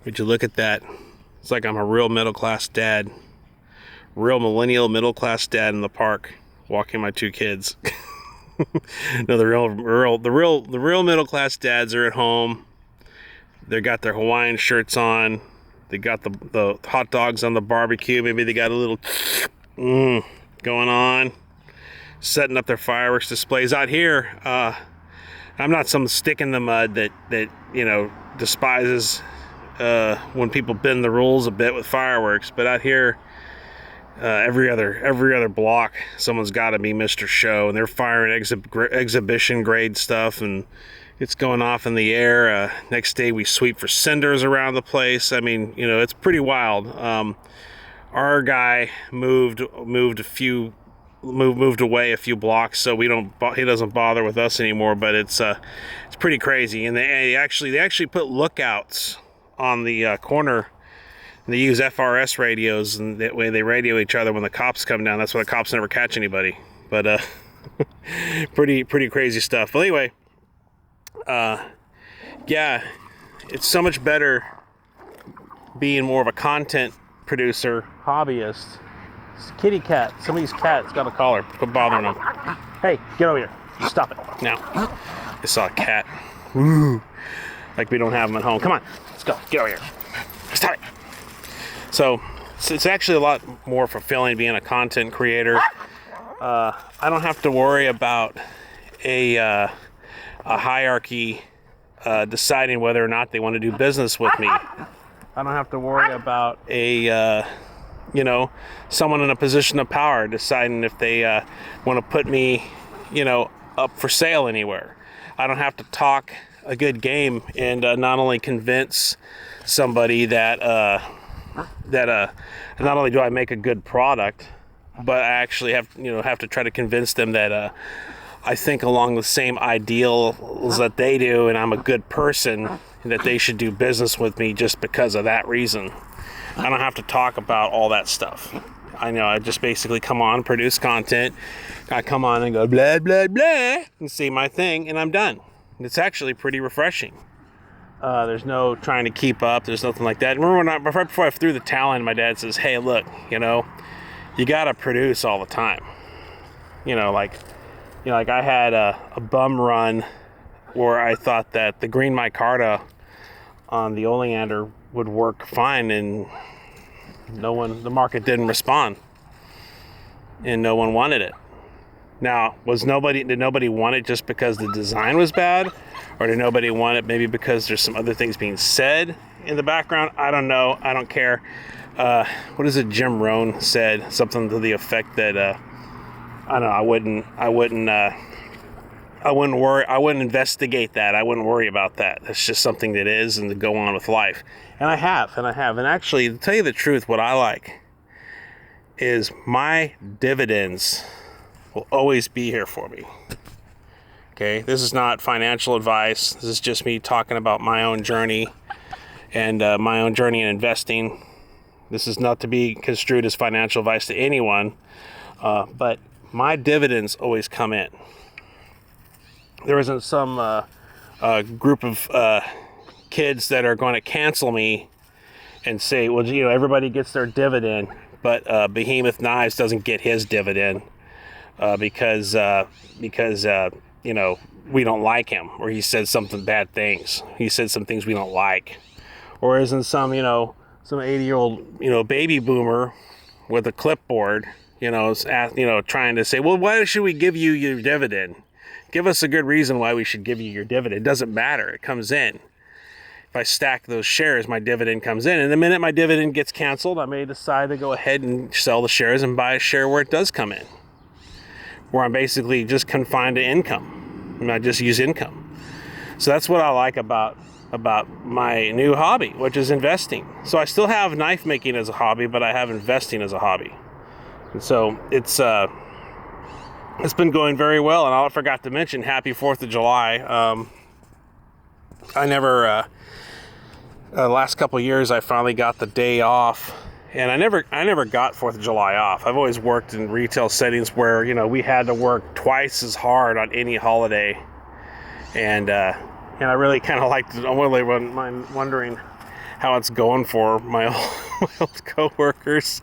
Would you look at that? It's like I'm a real middle-class dad. Real millennial middle-class dad in the park, walking my two kids. No, the real middle-class dads are at home. They got their Hawaiian shirts on. They got the hot dogs on the barbecue. Maybe they got a little going on. Setting up their fireworks displays. Out here, I'm not some stick in the mud that despises when people bend the rules a bit with fireworks. But out here, every other block, someone's got to be Mr. Show, and they're firing exhibition grade stuff, and it's going off in the air. Next day, we sweep for cinders around the place. I mean, it's pretty wild. Our guy moved away a few blocks, so he doesn't bother with us anymore. But it's pretty crazy, and they actually put lookouts on the corner. They use FRS radios, and that way they radio each other when the cops come down. That's why the cops never catch anybody. But pretty crazy stuff. But anyway, yeah, it's so much better being more of a content producer, hobbyist. It's a kitty cat. Somebody's cat's got a collar. Quit bothering them. Hey, get over here. Stop it. Now. I saw a cat. Woo. Like we don't have them at home. Come on. Let's go. Get over here. Stop it. So it's actually a lot more fulfilling being a content creator. I don't have to worry about a hierarchy deciding whether or not they want to do business with me. I don't have to worry about someone in a position of power deciding if they want to put me, up for sale anywhere. I don't have to talk a good game and not only convince somebody that not only do I make a good product, but I actually have to try to convince them that I think along the same ideals that they do, and I'm a good person, and that they should do business with me just because of that reason. I don't have to talk about all that stuff. I just basically come on, produce content. I come on and go blah, blah, blah, and say my thing, and I'm done. It's actually pretty refreshing. There's no trying to keep up. There's nothing like that. Remember right before I threw the towel in, my dad says, hey, look, you got to produce all the time. Like I had a bum run where I thought that the green micarta on the oleander would work fine, and the market didn't respond, and no one wanted it. Now, did nobody want it just because the design was bad, or did nobody want it maybe because there's some other things being said in the background? I don't know. I don't care. What is it? Jim Rohn said something to the effect that I don't know. I wouldn't worry. I wouldn't investigate that. I wouldn't worry about that. That's just something that is, and to go on with life. And I have. And actually, to tell you the truth, what I like is my dividends will always be here for me. Okay, this is not financial advice. This is just me talking about my own journey and my own journey in investing. This is not to be construed as financial advice to anyone, but my dividends always come in. There isn't some group of kids that are going to cancel me and say, well, everybody gets their dividend, but Behemoth Knives doesn't get his dividend because we don't like him, or he said something bad things. He said some things we don't like. Or isn't some 80-year-old, baby boomer with a clipboard, trying to say, well, why should we give you your dividend? Give us a good reason why we should give you your dividend. It doesn't matter. It comes in. If I stack those shares, my dividend comes in. And the minute my dividend gets canceled, I may decide to go ahead and sell the shares and buy a share where it does come in, where I'm basically just confined to income. And I just use income. So that's what I like about my new hobby, which is investing. So I still have knife making as a hobby, but I have investing as a hobby. And so it's been going very well. And I forgot to mention, happy 4th of July. I never, last couple of years, I finally got the day off. And I never got 4th of July off. I've always worked in retail settings where, we had to work twice as hard on any holiday. And I really kind of liked it. I'm really wondering how it's going for my old coworkers.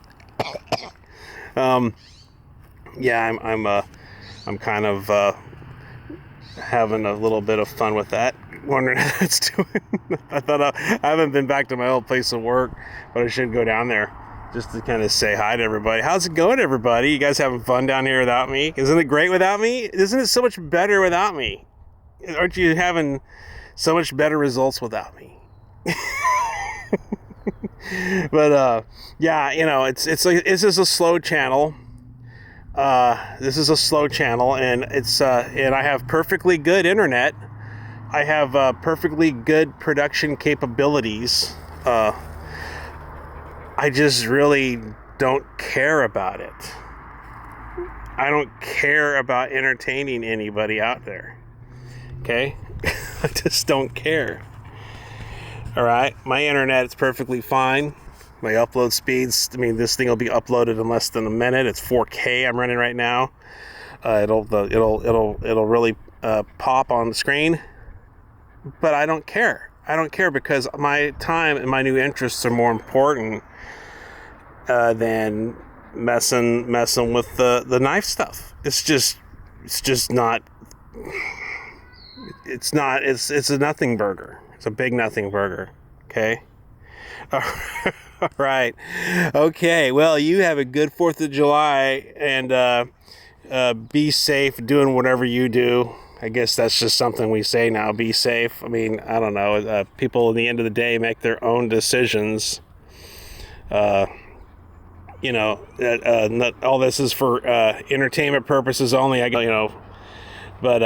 Yeah, I'm kind of having a little bit of fun with that. Wondering how it's doing. I haven't been back to my old place of work, but I should go down there just to kind of say hi to everybody. How's it going, everybody? You guys having fun down here without me? Isn't it great without me? Isn't it so much better without me? Aren't you having so much better results without me? But yeah, it's like this is a slow channel. This is a slow channel, and and I have perfectly good internet. I have perfectly good production capabilities. I just really don't care about it. I don't care about entertaining anybody out there. Okay? I just don't care. All right? My internet is perfectly fine. My upload speeds, this thing will be uploaded in less than a minute. It's 4K I'm running right now. It'll really pop on the screen. But I don't care. I don't care because my time and my new interests are more important than messing with the knife stuff. It's a nothing burger. It's a big nothing burger. Okay? All right. Okay. Well, you have a good 4th of July, and be safe doing whatever you do. I guess that's just something we say now, be safe. I don't know. People at the end of the day make their own decisions. Not all this is for entertainment purposes only. But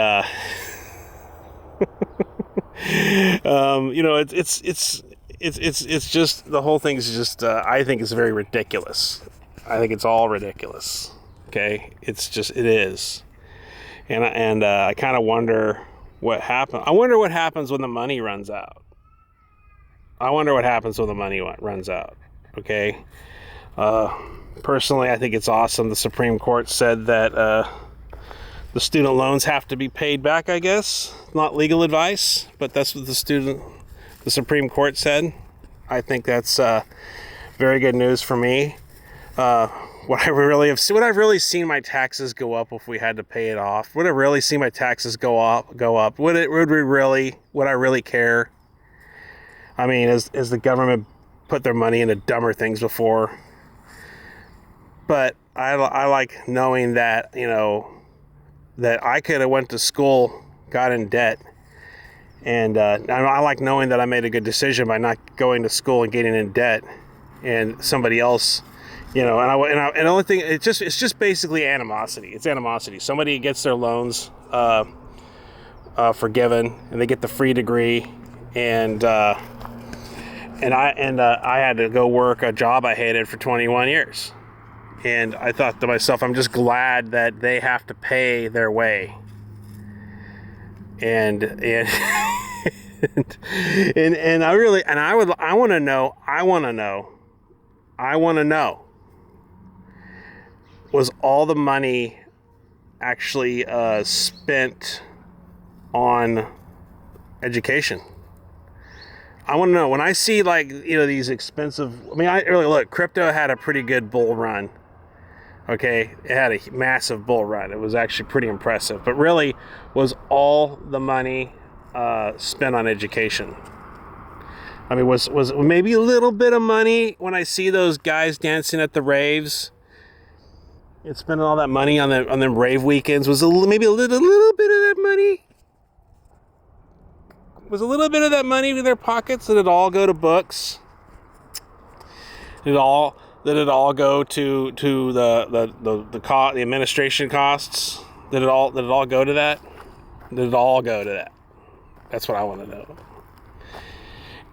it's just, the whole thing is just, I think it's very ridiculous. I think it's all ridiculous. Okay? It is. And I kind of wonder what happens. I wonder what happens when the money runs out. Okay? Personally, I think it's awesome. The Supreme Court said that the student loans have to be paid back, I guess. Not legal advice, but that's what the Supreme Court said. I think that's very good news for me. Would I've really seen my taxes go up if we had to pay it off? Would I really see my taxes go up? Would I really care? Has the government put their money into dumber things before? But I like knowing that, that I could have went to school, got in debt, and I like knowing that I made a good decision by not going to school and getting in debt, and somebody else. And the only thing, it's just basically animosity. It's animosity. Somebody gets their loans forgiven, and they get the free degree, and I had to go work a job I hated for 21 years, and I thought to myself, I'm just glad that they have to pay their way, and I want to know. Was all the money actually spent on education? I want to know. When I see these expensive, crypto had a pretty good bull run. Okay, it had a massive bull run. It was actually pretty impressive. But really, was all the money spent on education? Was maybe a little bit of money when I see those guys dancing at the raves? And spending all that money on them rave weekends, maybe a little bit of that money? Was a little bit of that money in their pockets? Did it all go to books? Did it all go to the administration costs? Did it all go to that? Did it all go to that? That's what I want to know.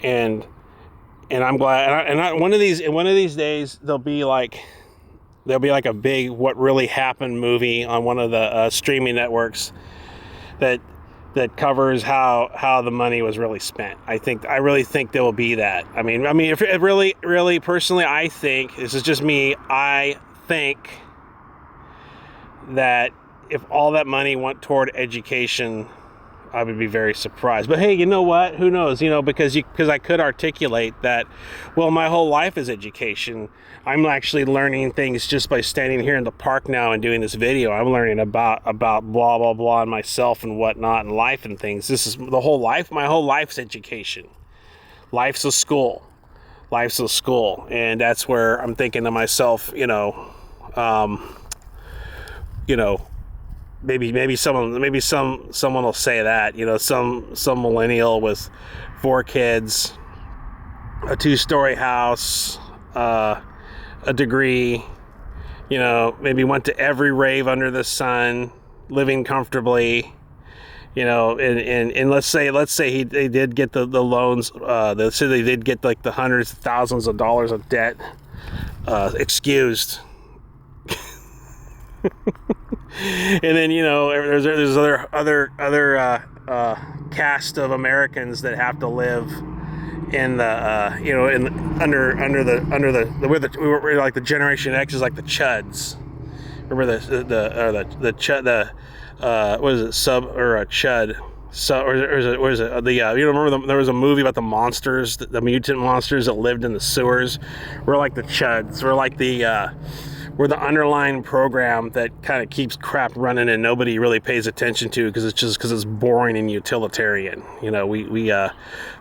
And I'm glad. One of these days there'll be like a big "What Really Happened" movie on one of the streaming networks that covers how the money was really spent. I really think there will be that. If it really personally, I think, this is just me, I think that if all that money went toward education, I would be very surprised. But hey, you know what? Who knows? Because I could articulate that. Well, my whole life is education. I'm actually learning things just by standing here in the park now and doing this video. I'm learning about blah blah blah and myself and whatnot and life and things. This is the whole life. My whole life's education. Life's a school. Life's a school, and that's where I'm thinking to myself, maybe someone will say that, some millennial with 4 kids, a 2-story house, a degree, maybe went to every rave under the sun, living comfortably, and let's say they did get the loans, let's say they did get like the hundreds of thousands of dollars of debt excused. And then there's other cast of Americans that have to live in the under the like the Generation X is like the chuds. Remember the what is it, sub or a chud? So or is it remember there was a movie about the monsters, the mutant monsters that lived in the sewers. We're like the chuds. We're the underlying program that kind of keeps crap running and nobody really pays attention to because it's boring and utilitarian. We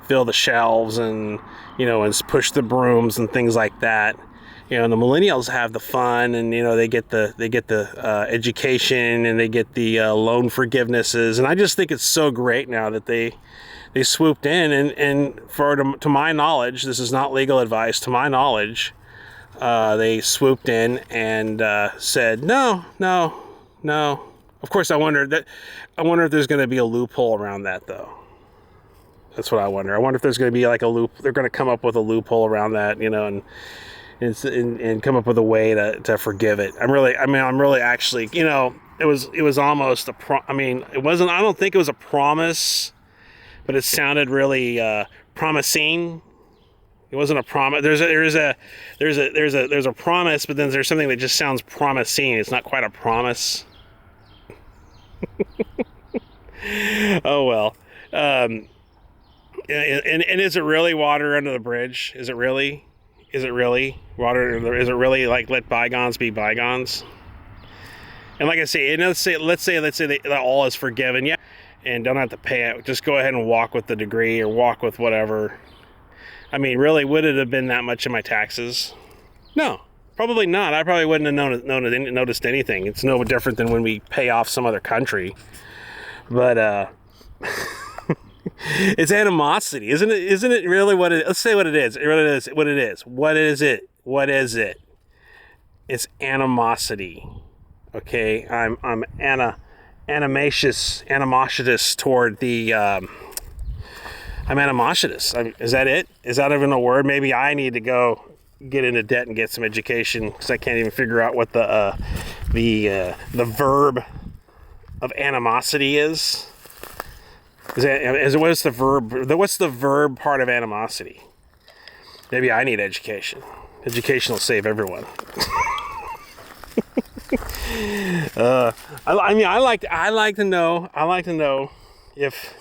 fill the shelves and and push the brooms and things like that. And the millennials have the fun and they get the education and they get the loan forgivenesses. And I just think it's so great now that they swooped in and to my knowledge, this is not legal advice. To my knowledge. They swooped in and said, no. Of course, I wonder if there's going to be a loophole around that, though. That's what I wonder. I wonder if there's going to be like a loop. They're going to come up with a loophole around that, and come up with a way to forgive it. I'm really actually, it was almost it wasn't. I don't think it was a promise, but it sounded really promising. It wasn't a promise. There's a promise, but then there's something that just sounds promising. It's not quite a promise. Oh well. And is it really water under the bridge? Is it really water? Is it really like let bygones be bygones? And like I say, let's say that all is forgiven, yeah, and don't have to pay it. Just go ahead and walk with the degree or walk with whatever. Really, would it have been that much in my taxes? No, probably not. I probably wouldn't have noticed anything. It's no different than when we pay off some other country. But it's animosity, isn't it? Isn't it really what it? Let's say what it is. What is it? It's animosity. Okay, I'm animositous toward the. I'm animositous. Is that it? Is that even a word? Maybe I need to go get into debt and get some education because I can't even figure out what the verb of animosity is. What's the verb? What's the verb part of animosity? Maybe I need education. Education will save everyone. I like to know if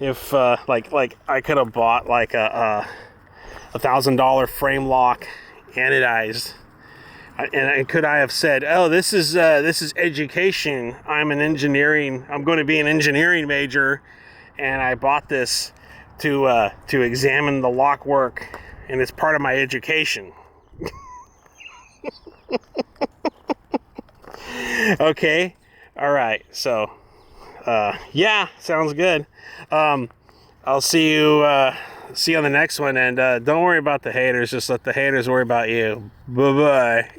I could have bought like a $1,000 frame lock anodized, and could I have said, oh, this is education. I'm going to be an engineering major, and I bought this to examine the lock work, and it's part of my education. Okay, all right, so. Yeah, sounds good. I'll see you on the next one, and don't worry about the haters. Just let the haters worry about you. Bye-bye.